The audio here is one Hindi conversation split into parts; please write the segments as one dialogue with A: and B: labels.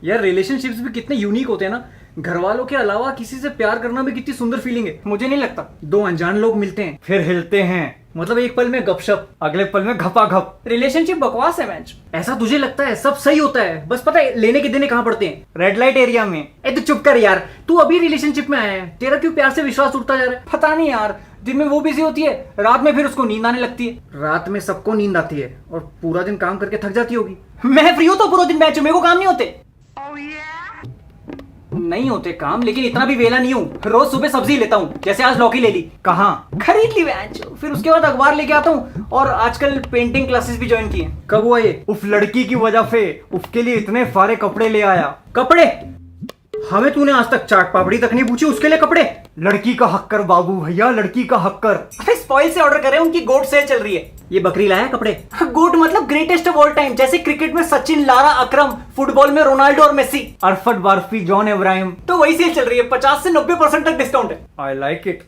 A: यार रिलेशनशिप्स भी कितने यूनिक होते हैं ना। घर वालों के अलावा किसी से प्यार करना भी कितनी सुंदर फीलिंग है। मुझे नहीं लगता दो अनजान लोग मिलते हैं फिर हिलते हैं, मतलब एक पल में गपशप, अगले पल में घपाघप। रिलेशनशिप बकवास है मैच। ऐसा तुझे लगता है? सब सही होता है, बस पता है लेने के देने कहाँ पड़ते हैं? रेड लाइट एरिया में। ए तू चुप कर यार, तू अभी रिलेशनशिप में आया है, तेरा क्यों प्यार से विश्वास उठता जा रहा है? पता नहीं यार, दिन में वो बिजी होती है, रात में फिर उसको नींद आने लगती है। रात में सबको नींद आती है और पूरा दिन काम करके थक जाती होगी। मैं फ्री हूँ तो पूरा दिन मैच, मेरे को काम नहीं होते। नहीं होते काम, लेकिन इतना भी वेला नहीं हूँ। रोज सुबह सब्जी लेता हूँ, जैसे आज लौकी ले ली। कहाँ? खरीद ली मैच। फिर उसके बाद अखबार लेके आता हूँ और आजकल पेंटिंग क्लासेस भी ज्वाइन किए। कब हुआ ये? उस लड़की की वजह से उसके लिए इतने सारे कपड़े ले आया। कपड़े? हमें तूने आज तक चाट पापड़ी तक नहीं पूछी, उसके लिए कपड़े? लड़की का हक्कर बाबू भैया, लड़की का हक्कर। अरे स्पॉइल से ऑर्डर करे, उनकी गोट सेल चल रही है। ये बकरी लाया कपड़े? गोट मतलब ग्रेटेस्ट ऑफ ऑल टाइम, जैसे क्रिकेट में सचिन, लारा, अकरम, फुटबॉल में रोनाल्डो और मेसी, अरफत बारफी, जॉन इब्राहिम। तो वही सेल चल रही है, 50 से 90% तक डिस्काउंट है। I like it.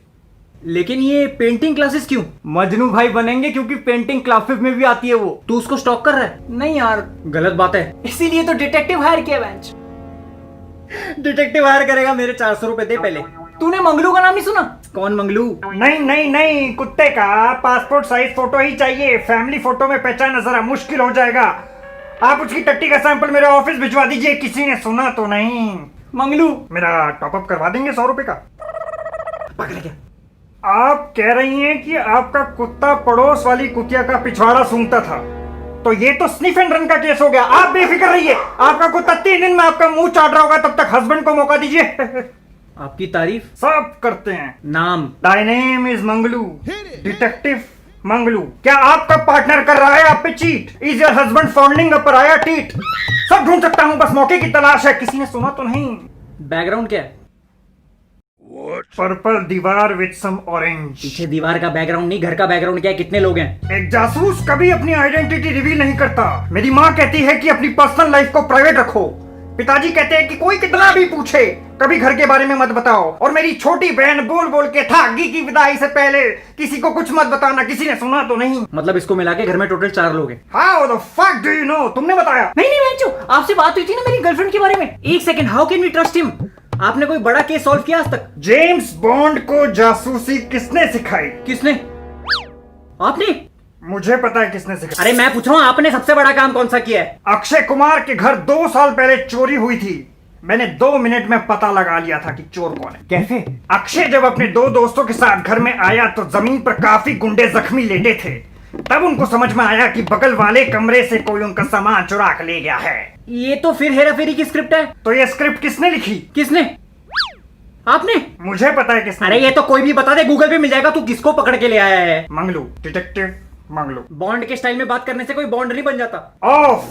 A: लेकिन ये पेंटिंग क्लासेस क्यों? मजनू भाई बनेंगे क्योंकि पेंटिंग क्लासेस में भी आती है वो। तू उसको स्टॉक कर रहा है? नहीं यार, गलत बात है। इसीलिए तो डिटेक्टिव हायर किया बेंच। डिटेक्टिव हायर करेगा? मेरे 400 रुपए दे पहले। तूने मंगलू का नाम नहीं सुना? कौन मंगलू?
B: नहीं नहीं नहीं, कुत्ते का पासपोर्ट साइज फोटो ही चाहिए। फैमिली फोटो में पहचानना जरा मुश्किल हो जाएगा। आप उसकी टट्टी का सैंपल मेरे ऑफिस भिजवा दीजिए। किसी ने सुना तो नहीं?
A: मंगलू
B: मेरा टॉपअप करवा देंगे 100 रुपए का।
A: पकड़ गया।
B: आप कह रही हैं कि आपका कुत्ता पड़ोस वाली कुतिया का पिछवाड़ा सूंघता था, तो ये तो स्निफ एंड रन का केस हो गया। आप बेफिक्र रहिए, आपका कुत्ता 3 दिन में आपका मुंह चाट रहा होगा। तब तक हस्बैंड को मौका दीजिए।
A: आपकी तारीफ
B: सब करते हैं।
A: नाम?
B: My name is Manglu, detective Manglu. क्या आपका पार्टनर कर रहा है आप पे चीट? इज योर हस्बैंड फॉन्डिंग अ पराया टीट? सब ढूंढ सकता हूँ, बस मौके की तलाश है। किसी ने सुना तो नहीं?
A: बैकग्राउंड क्या है?
B: पर्पल दीवार विद सम ऑरेंज।
A: पीछे दीवार का बैकग्राउंड नहीं, घर का बैकग्राउंड क्या है? कितने लोग हैं?
B: एक जासूस कभी अपनी आइडेंटिटी रिवील नहीं करता। मेरी माँ कहती है कि अपनी पर्सनल लाइफ को प्राइवेट रखो। पिताजी कहते हैं कि कोई कितना भी पूछे कभी घर के बारे में मत बताओ। और मेरी छोटी बहन बोल बोल के थागी की विदाई से पहले किसी को कुछ मत बताना। किसी ने सुना तो नहीं?
A: मतलब इसको मिला के घर में टोटल 4 लोग हैं।
B: How the fuck do you know? तुमने बताया?
A: नहीं बेंचो, आपसे बात हुई थी ना मेरी गर्लफ्रेंड के बारे में। एक second, how can we trust him? आपने कोई बड़ा केस सॉल्व किया आज तक?
B: जेम्स बॉन्ड को जासूसी किसने सिखाई?
A: किसने? आपने?
B: मुझे पता है किसने सिखाई।
A: अरे मैं पूछ रहा हूँ, आपने सबसे बड़ा काम कौन सा किया है?
B: अक्षय कुमार के घर 2 साल पहले चोरी हुई थी। मैंने 2 मिनट में पता लगा लिया था कि चोर कौन है।
A: कैसे?
B: अक्षय जब अपने 2 दोस्तों के साथ घर में आया तो जमीन पर काफी गुंडे जख्मी लेटे थे। तब उनको समझ में आया कि बगल वाले कमरे से कोई उनका सामान चुरा कर ले गया है।
A: ये तो फिर हेरा फेरी की स्क्रिप्ट है।
B: तो ये स्क्रिप्ट किसने लिखी?
A: किसने? आपने?
B: मुझे पता है किसने।
A: अरे ये तो कोई भी बता दे, गूगल पे मिल जाएगा। तू किसको पकड़ के ले आया है?
B: मंगलू, डिटेक्टिव मंगलू।
A: बॉन्ड के स्टाइल में बात करने से कोई बॉन्ड नहीं बन जाता।
B: Off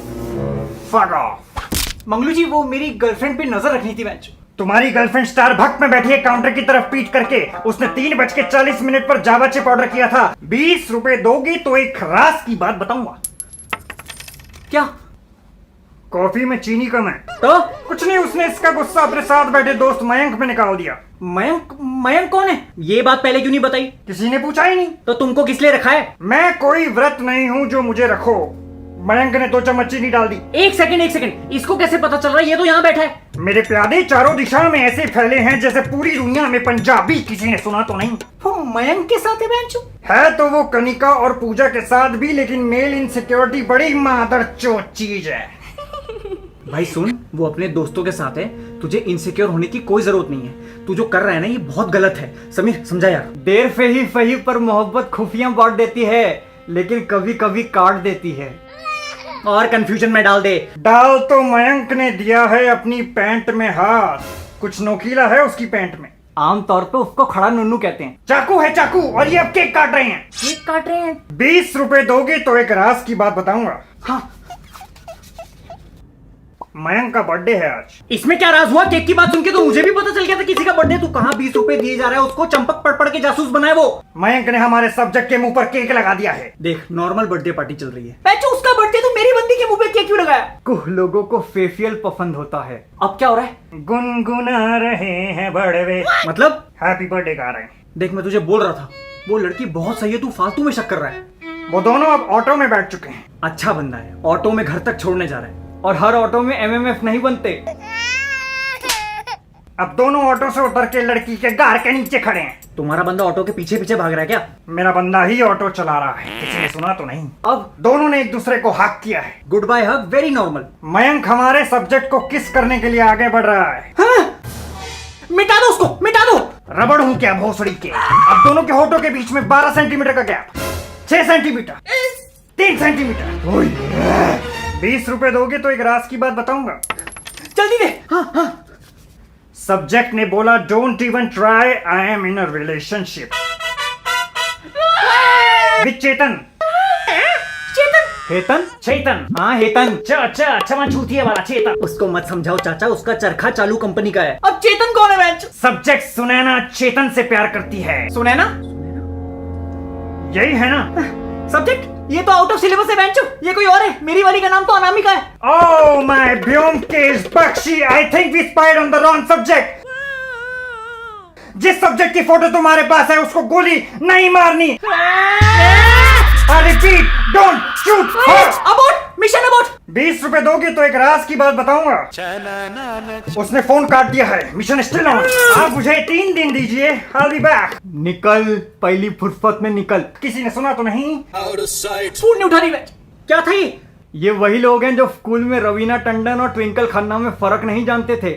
B: fuck off.
A: Manglu ji, वो मेरी गर्लफ्रेंड पे नजर रखनी थी मैच।
B: तुम्हारी गर्लफ्रेंड स्टार भक्त में बैठी है काउंटर की तरफ पीट करके। उसने 3:40 पर जावा चिप ऑर्डर किया था। 20 रुपए दोगी तो एक राज की बात बताऊंगा।
A: क्या?
B: कॉफी में चीनी कम है।
A: तो
B: कुछ नहीं, उसने इसका गुस्सा अपने साथ बैठे दोस्त मयंक पे निकाल दिया।
A: मयंक? मयंक कौन है? ये बात पहले क्यों नहीं बताई?
B: किसी ने पूछा ही नहीं।
A: तो तुमको किस लिए रखा है?
B: मैं कोई व्रत नहीं हूँ जो मुझे रखो। मयंक ने 2 चम्मच चीनी डाल दी।
A: एक सेकंड, इसको कैसे पता चल रहा है? ये तो यहाँ बैठा है।
B: मेरे प्यादे चारों दिशा में ऐसे फैले हैं जैसे पूरी दुनिया में पंजाबी। किसी ने सुना तो नहीं?
A: वो मयंक के साथ है बेंचो।
B: है तो वो कनिका और पूजा के साथ भी, लेकिन मेल इनसिक्योरिटी बड़ी मादरचोद चीज है।
A: भाई सुन, वो अपने दोस्तों के साथ है, तुझे इनसिक्योर होने की कोई जरूरत नहीं है। तू जो कर रहा है ना, ये बहुत गलत है। समीर समझा यार। देर से ही सही पर मोहब्बत खुफियां बांट देती है, लेकिन कभी कभी काट देती है। और कंफ्यूजन में डाल दे।
B: डाल तो मयंक ने दिया है अपनी पैंट में हाथ। कुछ नोकीला है उसकी पैंट में।
A: आमतौर पे उसको खड़ा नुन्नू कहते हैं।
B: चाकू है चाकू, और ये अब केक काट रहे हैं।
A: केक काट रहे हैं?
B: 20 रुपए दोगे तो एक राज की बात बताऊंगा।
A: हाँ।
B: मयंक का बर्थडे है आज।
A: इसमें क्या राज हुआ? केक की बात सुन के तो मुझे भी पता चल गया था किसी का बर्थडे। तू कहाँ 20 रुपए दिए जा रहा है उसको? चंपक पढ़ पढ़ के जासूस बनाए वो।
B: मयंक ने हमारे सब्जेक्ट के मुंह पर केक लगा दिया है।
A: देख, नॉर्मल बर्थडे पार्टी चल रही है। पैचो, उसका बर्थडे तो मेरी बंदी के मुंह पे केक क्यों लगाया? कुछ लोगों को फेशियल पसंद होता है। अब क्या हो रहा है?
B: गुनगुना रहे हैं बड़वे।
A: मतलब
B: हैप्पी बर्थडे गा रहे हैं।
A: देख, मैं तुझे बोल रहा था वो लड़की बहुत सही है, तू फालतू में शक कर रहा है।
B: वो दोनों अब ऑटो में बैठ चुके हैं।
A: अच्छा बंदा है, ऑटो में घर तक छोड़ने जा रहा है। और हर ऑटो में एमएमएफ नहीं बनते।
B: अब दोनों ऑटो से उतर के लड़की के गार के नीचे खड़े हैं।
A: तुम्हारा बंदा ऑटो के पीछे पीछे भाग रहा है क्या?
B: मेरा बंदा ही ऑटो चला रहा है, किसी ने सुना तो नहीं।
A: अब
B: दोनों ने एक दूसरे को हक किया है।
A: गुड बाय हग, वेरी नॉर्मल।
B: मयंक हमारे सब्जेक्ट को किस करने के लिए आगे बढ़ रहा है।
A: हाँ? मिटा दो उसको, मिटा दो।
B: रबड़ हूं क्या भोसड़ी के। अब दोनों के होठों के बीच में 12 सेंटीमीटर का गैप, 6 सेंटीमीटर, 3 सेंटीमीटर। 20 रुपए दोगे तो एक राज की बात बताऊंगा।
A: जल्दी दे। हाँ हाँ।
B: सब्जेक्ट ने बोला don't even try, I am in a relationship with Chetan.
A: Hetan?
B: Chetan,
A: हाँ हेतन।
B: अच्छा छूतिए वाला चेतन।
A: उसको मत समझाओ चाचा, उसका चरखा चालू कंपनी का है। अब चेतन कौन है बेंच?
B: सब्जेक्ट सुनैना चेतन से प्यार करती है।
A: सुने ना?
B: यही है ना?
A: सब्जेक्ट ये तो आउट ऑफ सिलेबस है बेंचो, ये कोई और है। मेरी वाली का नाम तो अनामिका है।
B: Oh my Byomkesh Bakshi, I think we spied on the wrong subject. जिस सब्जेक्ट की फोटो तुम्हारे पास है उसको गोली नहीं मारनी। I repeat, don't shoot her.
A: Abort, mission abort.
B: 20 रुपए दोगे तो एक राज की बात बताऊंगा। उसने फोन काट दिया है, मिशन स्टिल ऑन। आप मुझे 3 दिन दीजिए, I'll be back.
A: निकल, पहली फुर्सत में निकल।
B: किसी ने सुना तो नहीं?
A: फोन नहीं उठा रही बेंच। क्या था ये? ये वही लोग हैं जो स्कूल में रवीना टंडन और ट्विंकल खन्ना में फर्क नहीं जानते थे।